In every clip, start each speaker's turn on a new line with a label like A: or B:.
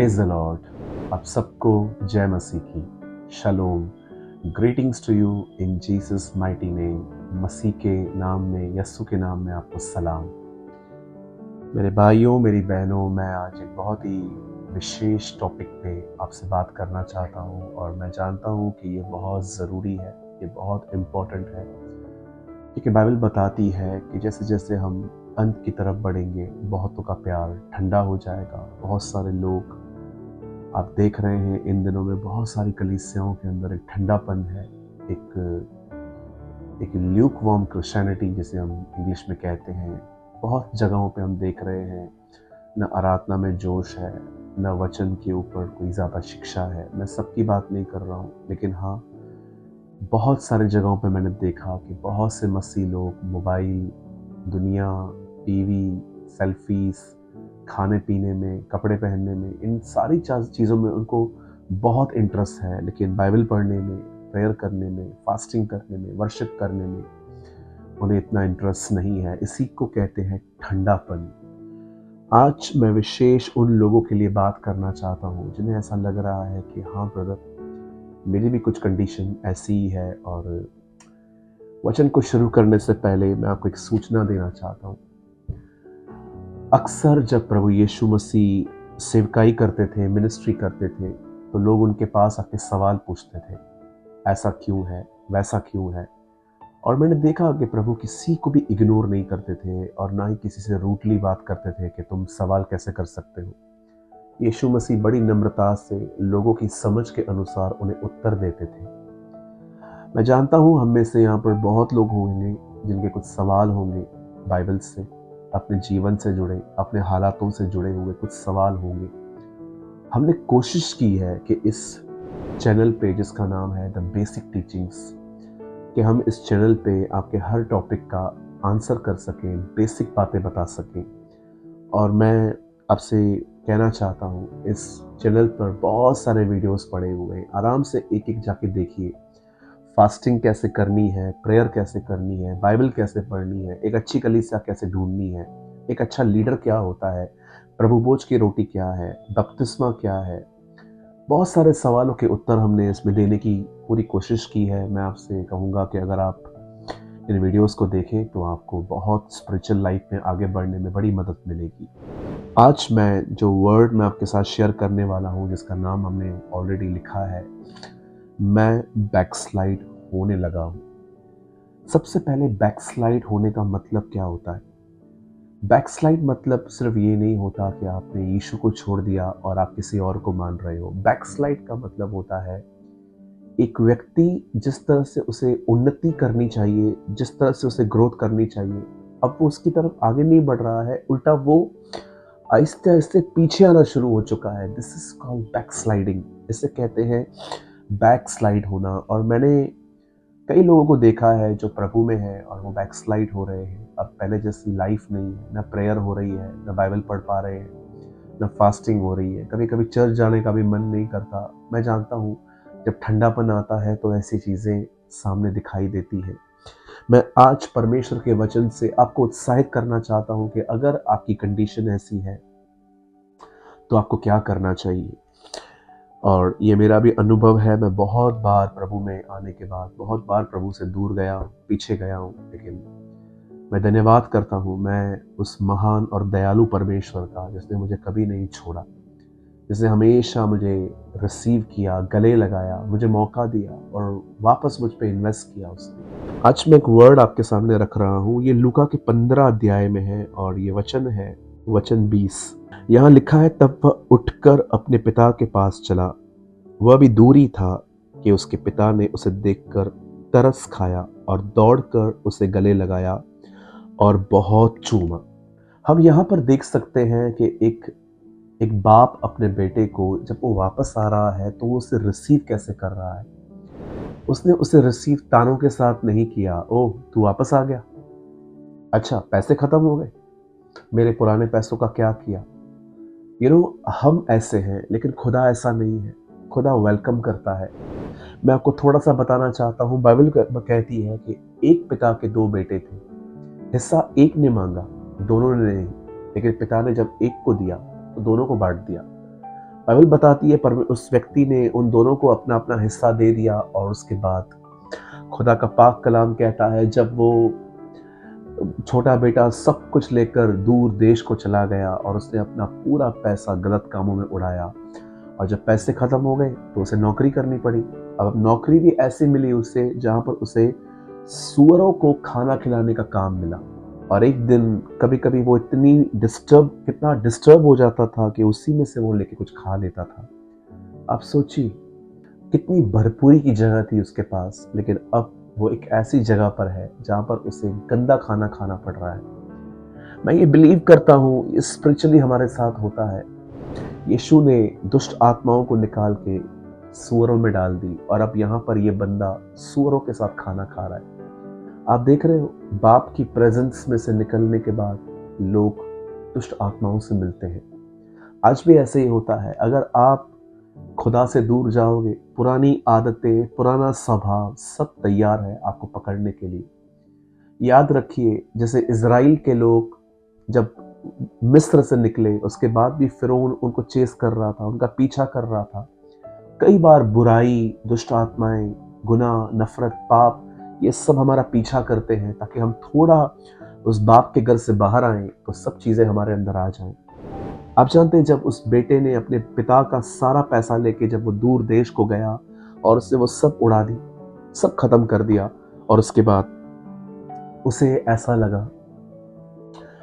A: Praise the Lord. आप सबको जय मसीह की शलोम। Greetings to you in Jesus mighty name. मसीह के नाम में, यस्सु के नाम में आपको सलाम। मेरे भाइयों, मेरी बहनों, मैं आज एक बहुत ही विशेष टॉपिक पे आपसे बात करना चाहता हूँ और मैं जानता हूँ कि ये बहुत ज़रूरी है, ये बहुत इम्पोर्टेंट है, क्योंकि बाइबल बताती है कि जैसे जैसे हम अंत की तरफ बढ़ेंगे, बहुतों का प्यार ठंडा हो जाएगा। बहुत सारे लोग, आप देख रहे हैं इन दिनों में बहुत सारी कलीसियाओं के अंदर एक ठंडापन है, एक ल्यूक वार्म क्रिश्चियनिटी जिसे हम इंग्लिश में कहते हैं। बहुत जगहों पे हम देख रहे हैं, न आराधना में जोश है, न वचन के ऊपर कोई ज़्यादा शिक्षा है। मैं सबकी बात नहीं कर रहा हूँ, लेकिन हाँ, बहुत सारी जगहों पे मैंने देखा कि बहुत से मसीह लोग मोबाइल, दुनिया, टीवी, सेल्फीज, खाने पीने में, कपड़े पहनने में, इन सारी चीज़ों में उनको बहुत इंटरेस्ट है, लेकिन बाइबल पढ़ने में, प्रेयर करने में, फास्टिंग करने में, वर्शिप करने में उन्हें इतना इंटरेस्ट नहीं है। इसी को कहते हैं ठंडापन। आज मैं विशेष उन लोगों के लिए बात करना चाहता हूँ जिन्हें ऐसा लग रहा है कि हाँ ब्रदर, मेरी भी कुछ कंडीशन ऐसी ही है। और वचन को शुरू करने से पहले मैं आपको एक सूचना देना चाहता हूँ। अक्सर जब प्रभु यीशु मसीह सेवकाई करते थे, मिनिस्ट्री करते थे, तो लोग उनके पास आके सवाल पूछते थे, ऐसा क्यों है, वैसा क्यों है। और मैंने देखा कि प्रभु किसी को भी इग्नोर नहीं करते थे और ना ही किसी से रूटली बात करते थे कि तुम सवाल कैसे कर सकते हो। यीशु मसीह बड़ी नम्रता से लोगों की समझ के अनुसार उन्हें उत्तर देते थे। मैं जानता हूँ हम में से यहाँ पर बहुत लोग होंगे जिनके कुछ सवाल होंगे बाइबल से, अपने जीवन से जुड़े, अपने हालातों से जुड़े हुए कुछ सवाल होंगे। हमने कोशिश की है कि इस चैनल पे, जिसका नाम है द बेसिक टीचिंग्स, कि हम इस चैनल पे आपके हर टॉपिक का आंसर कर सकें, बेसिक बातें बता सकें। और मैं आपसे कहना चाहता हूँ, इस चैनल पर बहुत सारे वीडियोस पड़े हुए हैं, आराम से एक एक जाके देखिए। फास्टिंग कैसे करनी है, प्रेयर कैसे करनी है, बाइबल कैसे पढ़नी है, एक अच्छी कलीसिया कैसे ढूंढनी है, एक अच्छा लीडर क्या होता है, प्रभु भोज की रोटी क्या है, बपतिस्मा क्या है। बहुत सारे सवालों के उत्तर हमने इसमें देने की पूरी कोशिश की है। मैं आपसे कहूँगा कि अगर आप इन वीडियोस को देखें तो आपको बहुत स्पिरिचुअल लाइफ में आगे बढ़ने में बड़ी मदद मिलेगी। आज मैं जो वर्ड मैं आपके साथ शेयर करने वाला हूँ, जिसका नाम हमने ऑलरेडी लिखा है, मैं बैकस्लाइड होने लगा हूँ। सबसे पहले बैकस्लाइड होने का मतलब क्या होता है? बैकस्लाइड मतलब सिर्फ ये नहीं होता कि आपने यीशु को छोड़ दिया और आप किसी और को मान रहे हो। बैकस्लाइड का मतलब होता है एक व्यक्ति जिस तरह से उसे उन्नति करनी चाहिए, जिस तरह से उसे ग्रोथ करनी चाहिए, अब वो उसकी तरफ आगे नहीं बढ़ रहा है, उल्टा वो आहिस्ते आहिस्ते पीछे आना शुरू हो चुका है। This is called backsliding. इसे कहते हैं बैकस्लाइड होना। और मैंने कई लोगों को देखा है जो प्रभु में है और वो बैकस्लाइड हो रहे हैं। अब पहले जैसी लाइफ नहीं है, ना प्रेयर हो रही है, ना बाइबल पढ़ पा रहे हैं, ना फास्टिंग हो रही है, कभी कभी चर्च जाने का भी मन नहीं करता। मैं जानता हूँ जब ठंडापन आता है तो ऐसी चीज़ें सामने दिखाई देती है। मैं आज परमेश्वर के वचन से आपको उत्साहित करना चाहता हूँ कि अगर आपकी कंडीशन ऐसी है तो आपको क्या करना चाहिए। और ये मेरा भी अनुभव है। मैं बहुत बार प्रभु में आने के बाद बहुत बार प्रभु से दूर गया हूँ, पीछे गया हूँ, लेकिन मैं धन्यवाद करता हूँ मैं उस महान और दयालु परमेश्वर का, जिसने मुझे कभी नहीं छोड़ा, जिसने हमेशा मुझे रिसीव किया, गले लगाया, मुझे मौका दिया और वापस मुझ पे इन्वेस्ट किया उसने। आज मैं एक वर्ड आपके सामने रख रहा हूँ। ये लूका के 15 अध्याय में है और ये वचन है वचन 20। यहाँ लिखा है, तब वह उठकर अपने पिता के पास चला। वह भी दूरी था कि उसके पिता ने उसे देखकर तरस खाया और दौड़कर उसे गले लगाया और बहुत चूमा। हम यहाँ पर देख सकते हैं कि एक बाप अपने बेटे को जब वो वापस आ रहा है तो वो उसे रिसीव कैसे कर रहा है। उसने उसे रिसीव तानों के साथ नहीं किया, ओह तू वापस आ गया, अच्छा पैसे खत्म हो गए, मेरे पुराने पैसों का क्या किया। हम ऐसे हैं, लेकिन खुदा ऐसा नहीं है। खुदा वेलकम करता है। मैं आपको थोड़ा सा बताना चाहता हूँ। बाइबल कहती है कि एक पिता के दो बेटे थे, हिस्सा एक ने मांगा, दोनों ने नहीं, लेकिन पिता ने जब एक को दिया तो दोनों को बांट दिया। बाइबल बताती है पर उस व्यक्ति ने उन दोनों को अपना अपना हिस्सा दे दिया और उसके बाद खुदा का पाक कलाम कहता है जब वो छोटा बेटा सब कुछ लेकर दूर देश को चला गया और उसने अपना पूरा पैसा गलत कामों में उड़ाया और जब पैसे खत्म हो गए तो उसे नौकरी करनी पड़ी। अब नौकरी भी ऐसी मिली उसे जहाँ पर उसे सूअरों को खाना खिलाने का काम मिला। और एक दिन कभी कभी वो कितना डिस्टर्ब हो जाता था कि उसी में से वो लेके कुछ खा लेता था। आप सोचिए कितनी भरपूरी की जगह थी उसके पास, लेकिन अब वो एक ऐसी जगह पर है जहाँ पर उसे गंदा खाना खाना पड़ रहा है। मैं ये बिलीव करता हूँ स्पिरिचुअली हमारे साथ होता है। यीशु ने दुष्ट आत्माओं को निकाल के सूअरों में डाल दी और अब यहाँ पर ये बंदा सूअरों के साथ खाना खा रहा है। आप देख रहे हो बाप की प्रेजेंस में से निकलने के बाद लोग दुष्ट आत्माओं से मिलते हैं। आज भी ऐसे ही होता है। अगर आप खुदा से दूर जाओगे, पुरानी आदतें, पुराना स्वभाव सब तैयार है आपको पकड़ने के लिए। याद रखिए जैसे इज़राइल के लोग जब मिस्र से निकले उसके बाद भी फिरौन उनको चेस कर रहा था, उनका पीछा कर रहा था। कई बार बुराई, दुष्ट आत्माएं, गुनाह, नफरत, पाप ये सब हमारा पीछा करते हैं ताकि हम थोड़ा उस बाप के घर से बाहर आएं तो सब चीज़ें हमारे अंदर आ जाएं। आप जानते हैं जब उस बेटे ने अपने पिता का सारा पैसा लेके जब वो दूर देश को गया और उसने वो सब उड़ा दी, सब खत्म कर दिया और उसके बाद उसे ऐसा लगा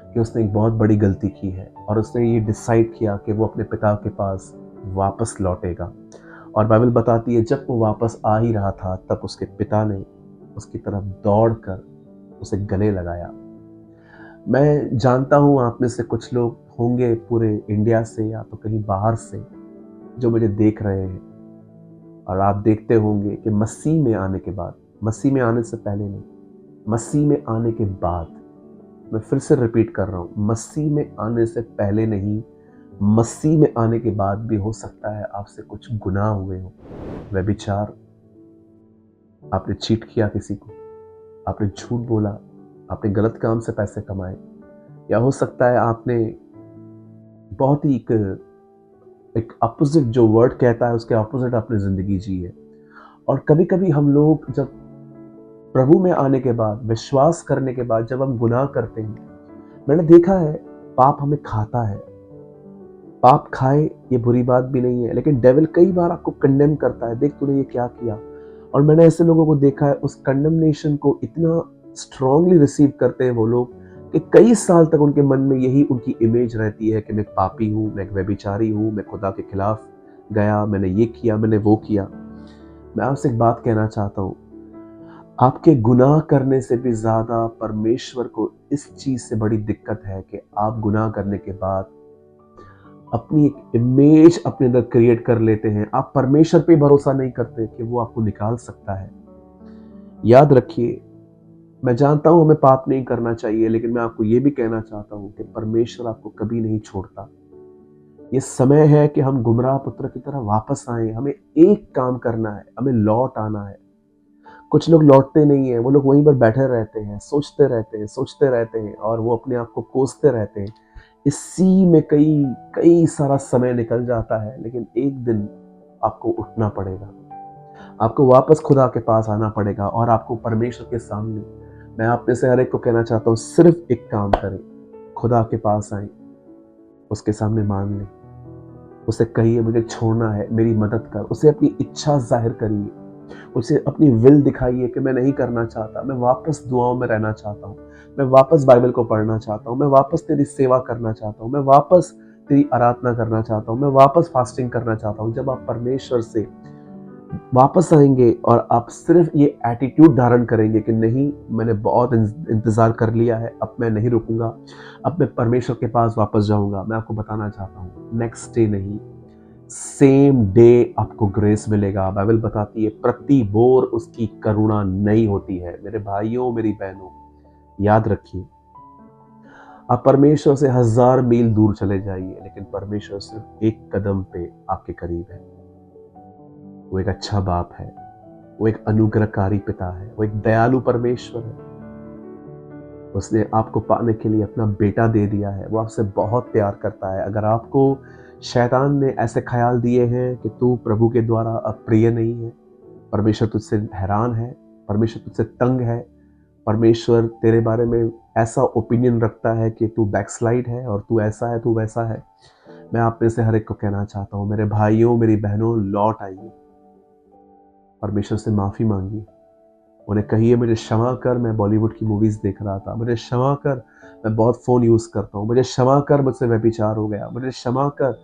A: कि उसने एक बहुत बड़ी गलती की है और उसने ये डिसाइड किया कि वो अपने पिता के पास वापस लौटेगा। और बाइबल बताती है जब वो वापस आ ही रहा था तब उसके पिता ने उसकी तरफ दौड़कर उसे गले लगाया। मैं जानता हूँ आप में से कुछ लोग होंगे पूरे इंडिया से या तो कहीं बाहर से जो मुझे देख रहे हैं और आप देखते होंगे कि मसीह में आने के बाद, मसीह में आने से पहले नहीं, मसीह में आने के बाद, मैं फिर से रिपीट कर रहा हूँ, मसीह में आने से पहले नहीं, मसीह में आने के बाद भी हो सकता है आपसे कुछ गुनाह हुए हो। व्यभिचार, आपने चीट किया किसी को, आपने झूठ बोला, आपने गलत काम से पैसे कमाए, या हो सकता है आपने बहुत ही एक अपोजिट जो वर्ड कहता है उसके अपोजिट अपनी जिंदगी जी है। और कभी कभी हम लोग जब प्रभु में आने के बाद, विश्वास करने के बाद जब हम गुनाह करते हैं, मैंने देखा है पाप हमें खाता है। पाप खाए ये बुरी बात भी नहीं है, लेकिन डेविल कई बार आपको कंडेम करता है, देख तूने ये क्या किया। और मैंने ऐसे लोगों को देखा है उस कंडेमनेशन को इतना स्ट्रांगली रिसीव करते हैं वो लोग कि कई साल तक उनके मन में यही उनकी इमेज रहती है कि मैं पापी हूँ, मैं एक व्यभिचारी हूँ, मैं खुदा के खिलाफ गया, मैंने ये किया, मैंने वो किया। मैं आपसे एक बात कहना चाहता हूँ, आपके गुनाह करने से भी ज्यादा परमेश्वर को इस चीज से बड़ी दिक्कत है कि आप गुनाह करने के बाद अपनी एक इमेज अपने अंदर क्रिएट कर लेते हैं। आप परमेश्वर पे भरोसा नहीं करते कि वो आपको निकाल सकता है। याद रखिए, मैं जानता हूं हमें पाप नहीं करना चाहिए, लेकिन मैं आपको ये भी कहना चाहता हूं कि परमेश्वर आपको कभी नहीं छोड़ता। ये समय है कि हम गुमराह पुत्र की तरह वापस आए। हमें एक काम करना है, हमें लौट आना है। कुछ लोग लौटते नहीं है, वो लोग वहीं पर बैठे रहते हैं, सोचते रहते हैं और वो अपने आप को कोसते रहते हैं। इसी में कई कई सारा समय निकल जाता है, लेकिन एक दिन आपको उठना पड़ेगा, आपको वापस खुदा के पास आना पड़ेगा और आपको परमेश्वर के सामने, मैं आप में से हर एक को कहना चाहता हूँ सिर्फ एक काम करें, खुदा के पास आए, उसके सामने मांग लें, उसे कहिए मुझे छोड़ना है, मेरी मदद कर। उसे अपनी इच्छा जाहिर करिए, उसे अपनी विल दिखाइए कि मैं नहीं करना चाहता, मैं वापस दुआओं में रहना चाहता हूँ, मैं वापस बाइबल को पढ़ना चाहता हूँ, मैं वापस तेरी सेवा करना चाहता हूँ, मैं वापस तेरी आराधना करना चाहता हूँ, मैं वापस फास्टिंग करना चाहता हूँ। जब आप परमेश्वर से वापस आएंगे और आप सिर्फ ये एटीट्यूड धारण करेंगे कि नहीं, मैंने बहुत इंतजार कर लिया है, अब मैं नहीं रुकूंगा, अब मैं परमेश्वर के पास वापस जाऊंगा, मैं आपको बताना चाहता हूँ नेक्स्ट डे नहीं, सेम डे आपको ग्रेस मिलेगा। बाइबल बताती है प्रति बोर उसकी करुणा नई होती है। मेरे भाइयों, मेरी बहनों, याद रखिए, आप परमेश्वर से 1000 मील दूर चले जाइए, लेकिन परमेश्वर सिर्फ एक कदम पे आपके करीब है। वो एक अच्छा बाप है, वो एक अनुग्रहकारी पिता है, वो एक दयालु परमेश्वर है। उसने आपको पाने के लिए अपना बेटा दे दिया है। वो आपसे बहुत प्यार करता है। अगर आपको शैतान ने ऐसे ख़्याल दिए हैं कि तू प्रभु के द्वारा अप्रिय नहीं है, परमेश्वर तुझसे हैरान है, परमेश्वर तुझसे तंग है, परमेश्वर तेरे बारे में ऐसा ओपिनियन रखता है कि तू बैकस्लाइड है और तू ऐसा है, तू वैसा है। मैं आप में से हर एक को कहना चाहता हूँ, मेरे भाइयों, मेरी बहनों, लौट आइए। परमेश्वर से माफ़ी मांगिए। उन्हें कहिए, मुझे क्षमा कर, मैं बॉलीवुड की मूवीज़ देख रहा था। मुझे क्षमा कर, मैं बहुत फ़ोन यूज़ करता हूँ। मुझे क्षमा कर, मुझसे व्यभिचार हो गया। मुझे क्षमा कर,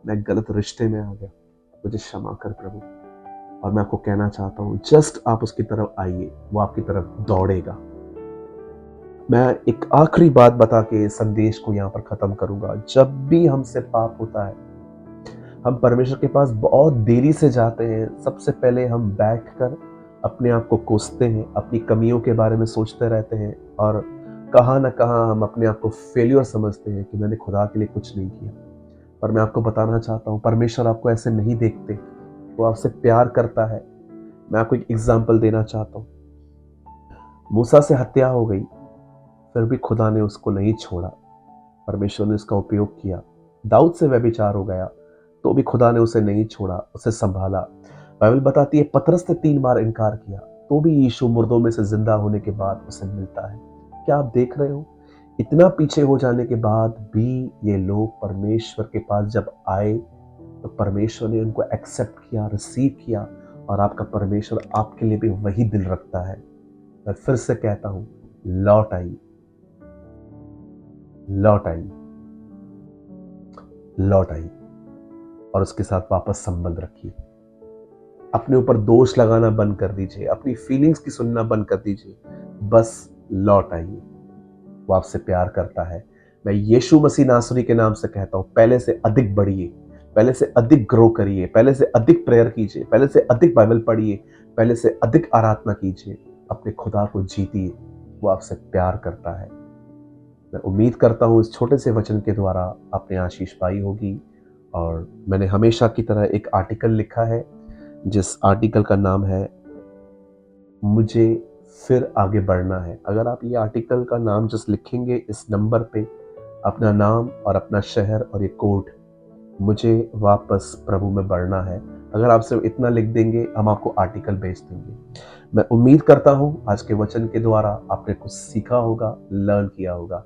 A: मैं गलत रिश्ते में आ गया। मुझे क्षमा कर प्रभु। और मैं आपको कहना चाहता हूँ, जस्ट आप उसकी तरफ आइए, वो आपकी तरफ दौड़ेगा। मैं एक आखिरी बात बता के इस संदेश को यहाँ पर ख़त्म करूँगा। जब भी हमसे पाप होता है, हम परमेश्वर के पास बहुत देरी से जाते हैं। सबसे पहले हम बैठकर अपने आप को कोसते हैं, अपनी कमियों के बारे में सोचते रहते हैं और कहाँ न कहाँ हम अपने आप को फेल्योर समझते हैं कि मैंने खुदा के लिए कुछ नहीं किया। पर मैं आपको बताना चाहता हूँ, परमेश्वर आपको ऐसे नहीं देखते। वो आपसे प्यार करता है। मैं आपको एक एग्जाम्पल देना चाहता हूँ। मूसा से हत्या हो गई, फिर भी खुदा ने उसको नहीं छोड़ा। परमेश्वर ने उसका उपयोग किया। दाऊद से व्यभिचार हो गया, तो भी खुदा ने उसे नहीं छोड़ा, उसे संभाला। बाइबल बताती है पतरस ने 3 बार इनकार किया, तो भी यीशु मुर्दों में से जिंदा होने के बाद उसे मिलता है। क्या आप देख रहे हो? इतना पीछे हो जाने के बाद भी ये लोग परमेश्वर के पास जब आए, तो परमेश्वर ने उनको एक्सेप्ट किया, रिसीव किया। और आपका परमेश्वर आपके लिए भी वही दिल रखता है। मैं फिर से कहता हूं, लौट आई, लौट आई, लौट आई और उसके साथ वापस संबंध रखिए। अपने ऊपर दोष लगाना बंद कर दीजिए, अपनी फीलिंग्स की सुनना बंद कर दीजिए। बस लौट आइए। वो आपसे प्यार करता है। मैं यीशु मसीह नासरी के नाम से कहता हूं, पहले से अधिक बढ़िए, पहले से अधिक ग्रो करिए, पहले से अधिक प्रेयर कीजिए, पहले से अधिक बाइबल पढ़िए, पहले से अधिक आराधना कीजिए। अपने खुदा को जीतिए। वो आपसे प्यार करता है। मैं उम्मीद करता हूँ इस छोटे से वचन के द्वारा आपने आशीष पाई होगी। और मैंने हमेशा की तरह एक आर्टिकल लिखा है, जिस आर्टिकल का नाम है मुझे फिर आगे बढ़ना है। अगर आप ये आर्टिकल का नाम जस्ट लिखेंगे इस नंबर पे, अपना नाम और अपना शहर और ये कोड, मुझे वापस प्रभु में बढ़ना है, अगर आप सिर्फ इतना लिख देंगे, हम आपको आर्टिकल भेज देंगे। मैं उम्मीद करता हूँ आज के वचन के द्वारा आपने कुछ सीखा होगा, लर्न किया होगा।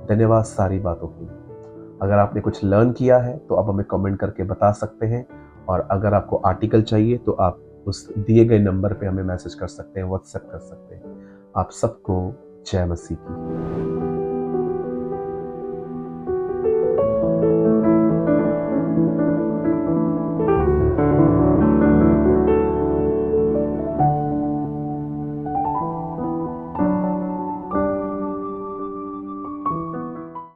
A: धन्यवाद सारी बातों के लिए। अगर आपने कुछ लर्न किया है तो आप हमें कमेंट करके बता सकते हैं। और अगर आपको आर्टिकल चाहिए तो आप उस दिए गए नंबर पे हमें मैसेज कर सकते हैं, व्हाट्सएप कर सकते हैं। आप सबको जय मसीह की।